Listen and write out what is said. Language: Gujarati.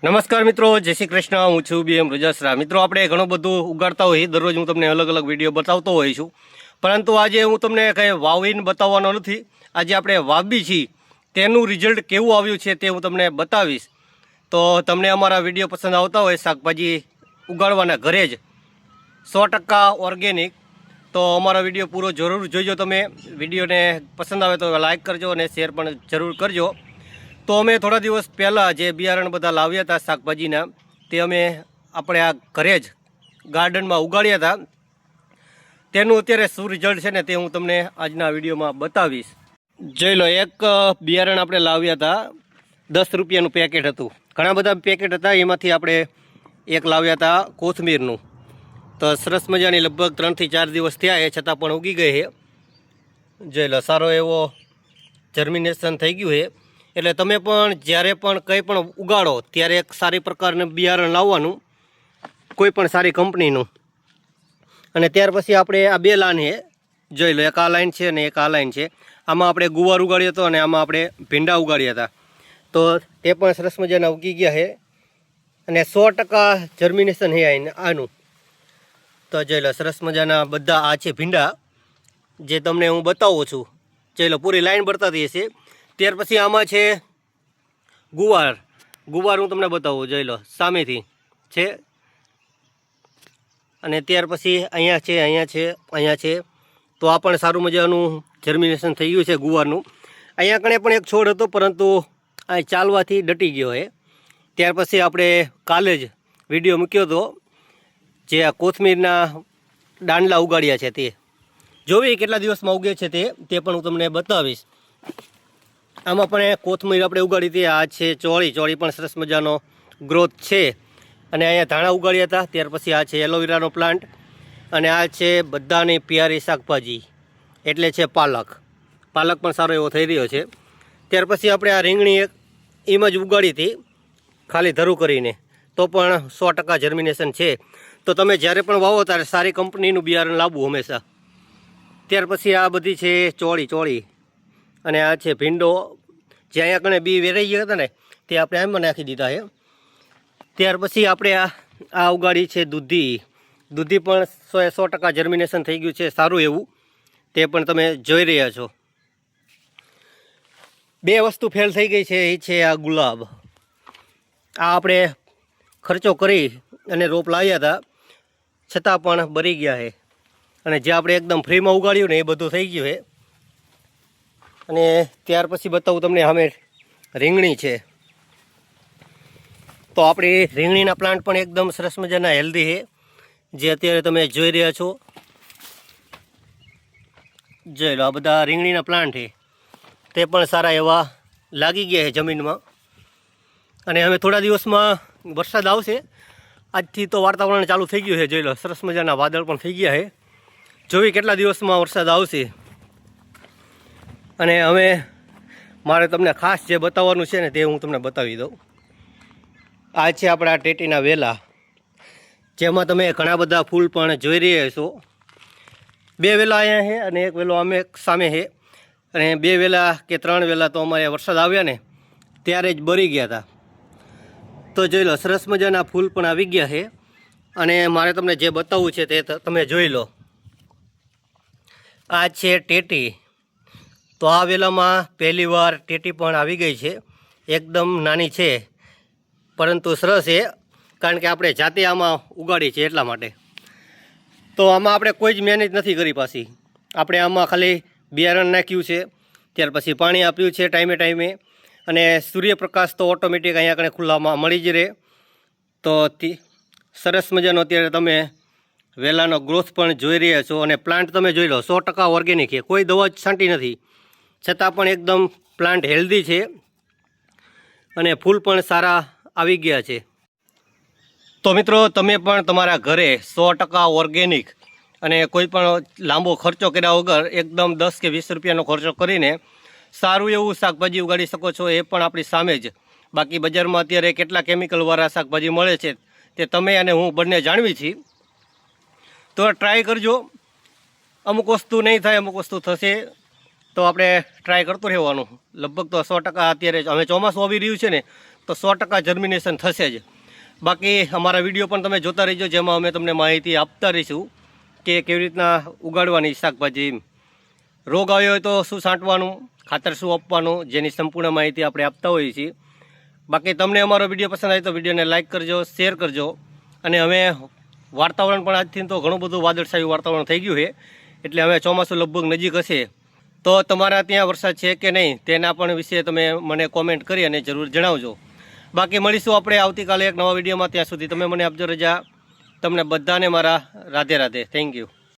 નમસ્કાર મિત્રો, જય શ્રી કૃષ્ણ. હું છું BM રજાસરા. મિત્રો, આપણે ઘણું બધું ઉગાડતા હોઈએ, દરરોજ હું તમને અલગ અલગ વિડીયો બતાવતો હોઈ છું, પરંતુ આજે હું તમને કંઈ વાવીને બતાવવાનો નથી. આજે આપણે વાવી છીએ તેનું રિઝલ્ટ કેવું આવ્યું છે તે હું તમને બતાવીશ. તો તમને અમારા વિડીયો પસંદ આવતા હોય શાકભાજી ઉગાડવાના ઘરે જ 100% ઓર્ગેનિક, તો અમારો વિડીયો પૂરો જરૂર જોઈજો. તમે વિડીયોને પસંદ આવે તો લાઇક કરજો અને શેર પણ જરૂર કરજો. તો અમે થોડા દિવસ પહેલાં જે બિયારણ બધા લાવ્યા હતા શાકભાજીના, તે અમે આપણે આ ઘરે જ ગાર્ડનમાં ઉગાડ્યા હતા. તેનું અત્યારે શું રિઝલ્ટ છે ને તે હું તમને આજના વિડીયોમાં બતાવીશ. જોઈ લો, એક બિયારણ આપણે લાવ્યા હતા, 10 રૂપિયાનું પેકેટ હતું. ઘણા બધા પેકેટ હતા, એમાંથી આપણે એક લાવ્યા હતા કોથમીરનું. તો સરસ મજાની લગભગ 3 થી 4 દિવસ થયા, એ છતાં પણ ઉગી ગઈ છે. જોઈ લો, સારો એવો જર્મિનેશન થઈ ગયું છે. એટલે તમે પણ જ્યારે પણ કંઈ પણ ઉગાડો ત્યારે એક સારી પ્રકારનું બિયારણ લાવવાનું, કોઈ પણ સારી કંપનીનું. અને ત્યાર પછી આપણે આ 2 લાઈન છે, જોઈ લો, એક આ લાઈન છે અને એક આ લાઈન છે. આમાં આપણે ગુવાર ઉગાડ્યો હતો અને આમાં આપણે ભીંડા ઉગાડ્યા હતા. તો તે પણ સરસ મજાના ઉગી ગયા છે અને 100% જર્મિનેશન છે આનું. તો જોઈ લો, સરસ મજાના બધા આ છે ભીંડા, જે તમને હું બતાવું છું. જોઈ લો, પૂરી લાઈન બતાતી હશે. ત્યાર પછી આમાં છે ગુવાર. ગુવાર હું તમને બતાવું, જોઈ લો, સામેથી છે. અને ત્યાર પછી અહીંયા છે, અહીંયા છે, અહીંયા છે. તો આ પણ સારું મજાનું જર્મિનેશન થઈ ગયું છે ગુવારનું. અહીંયા કણે પણ એક છોડ હતો, પરંતુ આ ચાલવાથી ડટી ગયો છે. ત્યાર પછી આપણે કાલે જ વિડીયો મૂક્યો હતો, જે આ કોથમીરના દાંડલા ઉગાડ્યા છે તે જોવી કેટલા દિવસમાં ઉગે છે તે પણ હું તમને બતાવીશ. આમાં પણ કોથમીર આપણે ઉગાડી હતી. આ છે ચોળી. ચોળી પણ સરસ મજાનો ગ્રોથ છે. અને અહીંયા ધાણા ઉગાડ્યા હતા. ત્યાર પછી આ છે એલોવેરાનો પ્લાન્ટ. અને આ છે બધાની પ્યારી શાકભાજી, એટલે છે પાલક. પાલક પણ સારો એવો થઈ રહ્યો છે. ત્યાર પછી આપણે આ રીંગણી એક એમ જ ઉગાડી હતી, ખાલી ધરું કરીને, તો પણ 100% જર્મિનેશન છે. તો તમે જ્યારે પણ વાવો ત્યારે સારી કંપનીનું બિયારણ લાવવું હંમેશા. ત્યાર પછી આ બધી છે ચોળી. અને આ છે ભીંડો, જે અહીંયા કણે બી વેરાઈ ગયા હતા ને, તે આપણે આમાં નાખી દીધા છે. ત્યાર પછી આપણે આ ઉગાડી છે દૂધી. દૂધી પણ 100% જર્મિનેશન થઈ ગયું છે, સારું એવું. તે પણ તમે જોઈ રહ્યા છો. 2 વસ્તુ ફેલ થઈ ગઈ છે, એ છે આ ગુલાબ. આ આપણે ખર્ચો કરી અને રોપ લાવ્યા હતા, છતાં પણ બરી ગયા છે. અને જે આપણે એકદમ ફ્રીમાં ઉગાડ્યું ને એ બધું થઈ ગયું છે. અને ત્યાર પછી બતાવું તમને, સામે રીંગણી છે. તો આપણી રીંગણીના પ્લાન્ટ પણ એકદમ સરસ મજાના હેલ્ધી છે, જે અત્યારે તમે જોઈ રહ્યા છો. જોઈ લો, આ બધા રીંગણીના પ્લાન્ટ છે, તે પણ સારા એવા લાગી ગયા છે જમીનમાં. અને હવે થોડા દિવસમાં વરસાદ આવશે. આજથી તો વાતાવરણ ચાલુ થઈ ગયું છે. જોઈ લો, સરસ મજાના વાદળ પણ થઈ ગયા છે. જોઈ કેટલા દિવસમાં વરસાદ આવશે. અને હવે મારે તમને ખાસ જે બતાવવાનું છે ને તે હું તમને બતાવી દઉં. આ છે આપણા ટેટીના વેલા, જેમાં તમે ઘણા બધા ફૂલ પણ જોઈ રહ્યા છો. 2 વેલા અહીંયા છે અને એક વેલો અમે સામે છે. અને 2 વેલા કે 3 વેલા તો અમારે વરસાદ આવ્યા ને ત્યારે જ બરી ગયા હતા. તો જોઈ લો, સરસ મજાના ફૂલ પણ આવી ગયા છે. અને મારે તમને જે બતાવવું છે તે તમે જોઈ લો. આ છે ટેટી. તો આ વેલામાં પહેલી વાર ટેટી પણ આવી ગઈ છે. એકદમ નાની છે, પરંતુ સરસ છે, કારણ કે આપણે જાતે આમાં ઉગાડી છે એટલા માટે. તો આમાં આપણે કોઈ જ મહેનત નથી કરી પાછી. આપણે આમાં ખાલી બિયારણ નાખ્યું છે, ત્યાર પછી પાણી આપ્યું છે ટાઈમે. અને સૂર્યપ્રકાશ તો ઓટોમેટિક અહીંયા કણે ખુલ્લામાં મળી જ રહે. તો સરસ મજાનો અત્યારે તમે વેલાનો ગ્રોથ પણ જોઈ રહ્યા છો. અને પ્લાન્ટ તમે જોઈ લો, 100% ઓર્ગેનિક છે, કોઈ દવા જ છાંટી નથી, છતાં પણ એકદમ પ્લાન્ટ હેલ્ધી છે. અને ફૂલ પણ સારા આવી ગયા છે. તો મિત્રો, તમે પણ તમારા ઘરે 100% ઓર્ગેનિક અને કોઈ પણ લાંબો ખર્ચો કર્યા વગર એકદમ 10 કે 20 રૂપિયાનો ખર્ચો કરીને સારું એવું શાકભાજી ઉગાડી શકો છો. એ પણ આપણી સામે જ. બાકી બજારમાં અત્યારે કેટલા કેમિકલવાળા શાકભાજી મળે છે તે તમે અને હું બંને જાણવી છીએ. તો ટ્રાય કરજો. અમુક વસ્તુ નહીં થાય, અમુક વસ્તુ થશે. તો આપણે ટ્રાય કરતું રહેવાનું. લગભગ તો 100% અત્યારે અમે ચોમાસું આવી રહ્યું છે ને, તો 100% જર્મિનેશન થશે જ. બાકી અમારા વિડીયો પણ તમે જોતા રહીજો, જેમાં અમે તમને માહિતી આપતા રહીશું કે કેવી રીતના ઉગાડવાની શાકભાજી. રોગ આવ્યો હોય તો શું છાંટવાનું, ખાતર શું આપવાનું, જેની સંપૂર્ણ માહિતી આપણે આપતા હોઈએ છીએ. બાકી તમને અમારો વિડીયો પસંદ આવે તો વિડીયોને લાઇક કરજો, શેર કરજો. અને હવે વાતાવરણ પણ આજથી તો ઘણું બધું વાદળછાયું વાતાવરણ થઈ ગયું છે, એટલે હવે ચોમાસું લગભગ નજીક હશે. તો તમારા ત્યાં વરસાદ છે કે નહીં તેના પણ વિશે તમે મને કોમેન્ટ કરી અને જરૂર જણાવજો. બાકી મળીશું આપણે આવતીકાલે એક નવા વિડીયોમાં. ત્યાં સુધી તમે મને આપજો રજા. તમને બધાને મારા રાધે રાધે. Thank you.